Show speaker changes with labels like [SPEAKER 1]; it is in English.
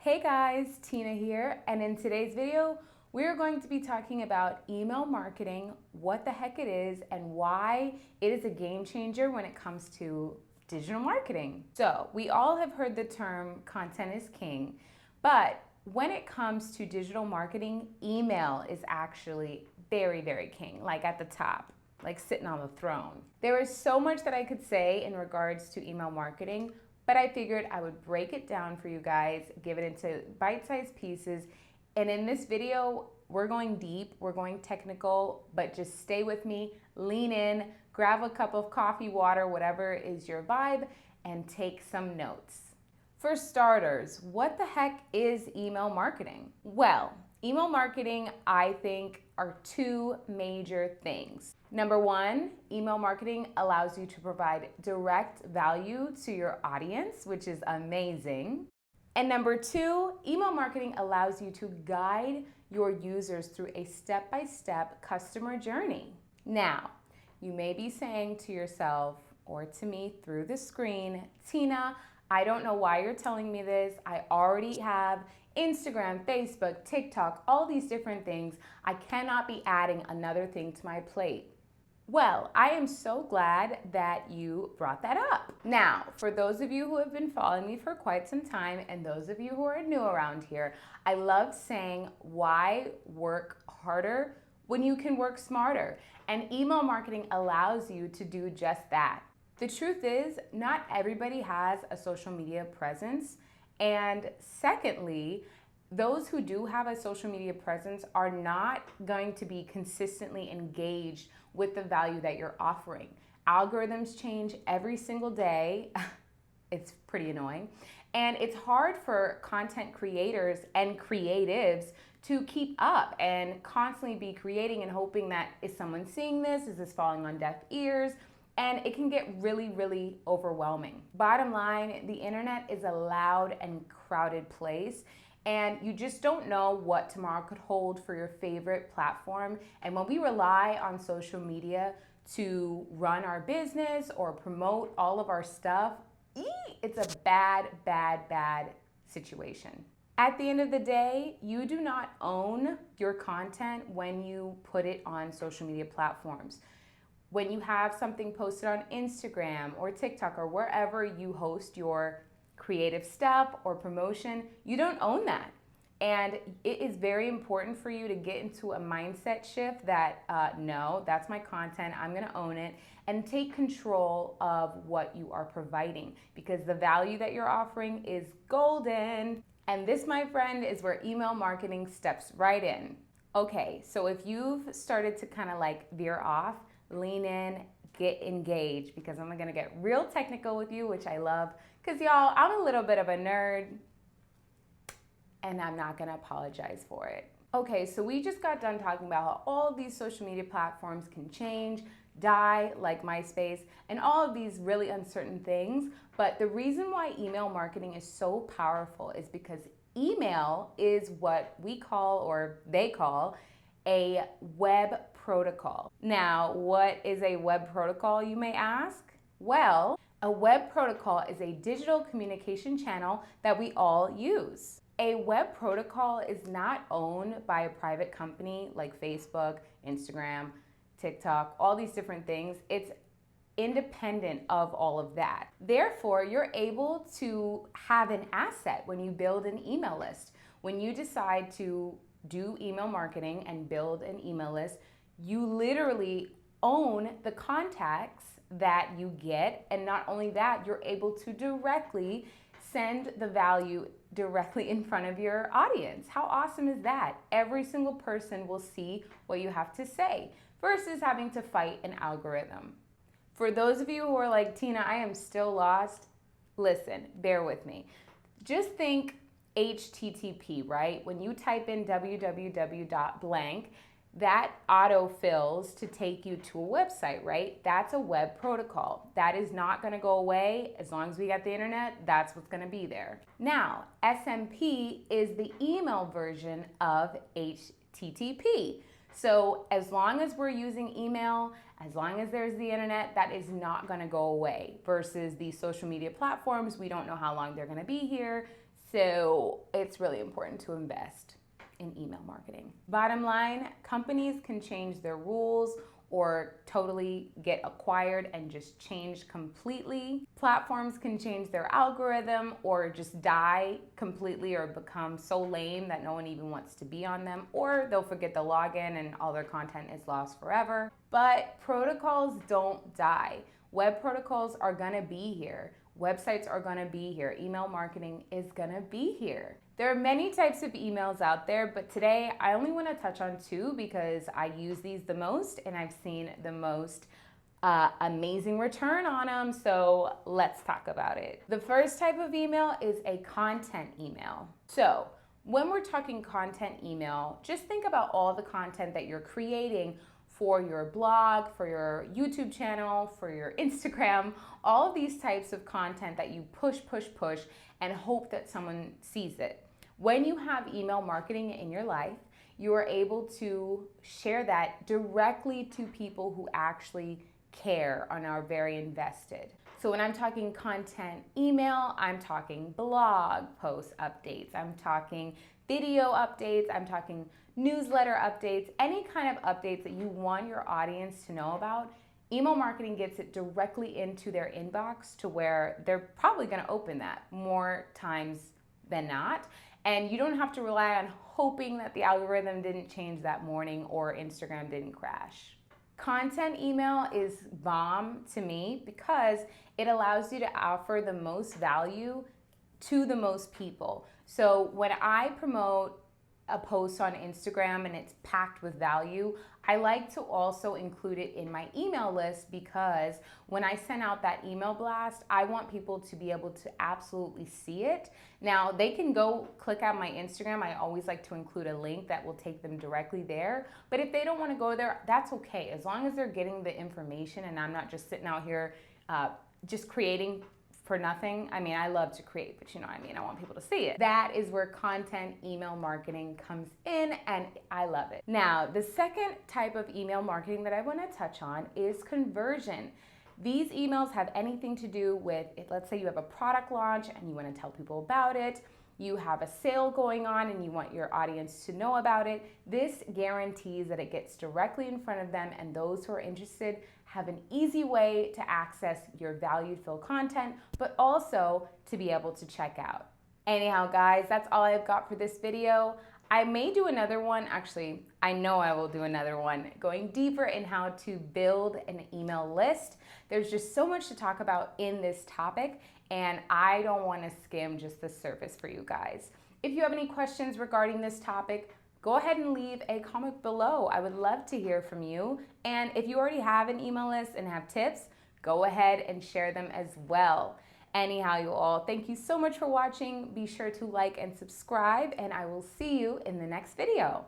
[SPEAKER 1] Hey guys, Tina here, and in today's video, we're going to be talking about email marketing, what the heck it is, and why it is a game changer when it comes to digital marketing. So, we all have heard the term content is king, but when it comes to digital marketing, email is actually very, very king, like at the top, like sitting on the throne. There is so much that I could say in regards to email marketing, but I figured I would break it down for you guys, give it into bite-sized pieces. And in this video, we're going deep, we're going technical, but just stay with me, lean in, grab a cup of coffee, water, whatever is your vibe, and take some notes. For starters, what the heck is email marketing? Well, email marketing, I think, are two major things. Number one, email marketing allows you to provide direct value to your audience, which is amazing. And number two, email marketing allows you to guide your users through a step-by-step customer journey. Now, you may be saying to yourself or to me through the screen, Tina, I don't know why you're telling me this. I already have Instagram, Facebook, TikTok, all these different things. I cannot be adding another thing to my plate. Well, I am so glad that you brought that up. Now, for those of you who have been following me for quite some time and those of you who are new around here, I love saying why work harder when you can work smarter. And email marketing allows you to do just that. The truth is, not everybody has a social media presence. And secondly, those who do have a social media presence are not going to be consistently engaged with the value that you're offering. Algorithms change every single day. It's pretty annoying. And it's hard for content creators and creatives to keep up and constantly be creating and hoping that, is someone seeing this? Is this falling on deaf ears? And it can get really, really overwhelming. Bottom line, the internet is a loud and crowded place, and you just don't know what tomorrow could hold for your favorite platform. And when we rely on social media to run our business or promote all of our stuff, it's a bad, bad, bad situation. At the end of the day, you do not own your content when you put it on social media platforms. When you have something posted on Instagram or TikTok or wherever you host your creative stuff or promotion, you don't own that. And it is very important for you to get into a mindset shift that, no, that's my content, I'm gonna own it, and take control of what you are providing, because the value that you're offering is golden. And this, my friend, is where email marketing steps right in. Okay, so if you've started to kind of like veer off, lean in, get engaged, because I'm gonna get real technical with you, which I love, because y'all, I'm a little bit of a nerd, and I'm not gonna apologize for it. Okay, so we just got done talking about how all of these social media platforms can change, die, like MySpace, and all of these really uncertain things. But the reason why email marketing is so powerful is because email is what we call, or they call, a web protocol. Now, what is a web protocol, you may ask? Well, a web protocol is a digital communication channel that we all use. A web protocol is not owned by a private company like Facebook, Instagram, TikTok, all these different things. It's independent of all of that. Therefore, you're able to have an asset when you build an email list. When you decide to do email marketing and build an email list, you literally own the contacts that you get, and not only that, you're able to directly send the value directly in front of your audience. How awesome is that? Every single person will see what you have to say versus having to fight an algorithm. For those of you who are like, Tina, I am still lost, listen, bear with me. Just think HTTP, right? When you type in www.blank, that autofills to take you to a website, right? That's a web protocol. That is not gonna go away. As long as we got the internet, that's what's gonna be there. Now, SMTP is the email version of HTTP. So as long as we're using email, as long as there's the internet, that is not gonna go away. Versus the social media platforms, we don't know how long they're gonna be here. So it's really important to invest in email marketing. Bottom line, companies can change their rules or totally get acquired and just change completely. Platforms can change their algorithm or just die completely or become so lame that no one even wants to be on them, or they'll forget the login and all their content is lost forever. But protocols don't die. Web protocols are gonna be here. Websites are gonna be here. Email marketing is gonna be here. There are many types of emails out there, but today I only wanna touch on two because I use these the most and I've seen the most amazing return on them, so let's talk about it. The first type of email is a content email. So when we're talking content email, just think about all the content that you're creating for your blog, for your YouTube channel, for your Instagram, all of these types of content that you push and hope that someone sees it. When you have email marketing in your life, you are able to share that directly to people who actually care and are very invested. So when I'm talking content email, I'm talking blog post updates, I'm talking video updates, I'm talking newsletter updates, any kind of updates that you want your audience to know about. Email marketing gets it directly into their inbox to where they're probably gonna open that more times than not. And you don't have to rely on hoping that the algorithm didn't change that morning or Instagram didn't crash. Content email is bomb to me because it allows you to offer the most value to the most people. So when I promote a post on Instagram and it's packed with value, I like to also include it in my email list because when I send out that email blast, I want people to be able to absolutely see it. Now, they can go click on my Instagram. I always like to include a link that will take them directly there. But if they don't want to go there, that's okay. As long as they're getting the information and I'm not just sitting out here just creating for nothing. I mean, I love to create, but you know what I mean? I want people to see it. That is where content email marketing comes in, and I love it. Now, the second type of email marketing that I want to touch on is conversion. These emails have anything to do with, let's say you have a product launch and you want to tell people about it. You have a sale going on and you want your audience to know about it. This guarantees that it gets directly in front of them, and those who are interested have an easy way to access your value-filled content, but also to be able to check out. Anyhow, guys, that's all I've got for this video. I may do another one, actually, I know I will do another one, going deeper in how to build an email list. There's just so much to talk about in this topic, and I don't want to skim just the surface for you guys. If you have any questions regarding this topic, go ahead and leave a comment below. I would love to hear from you. And if you already have an email list and have tips, go ahead and share them as well. Anyhow, you all, thank you so much for watching. Be sure to like and subscribe, and I will see you in the next video.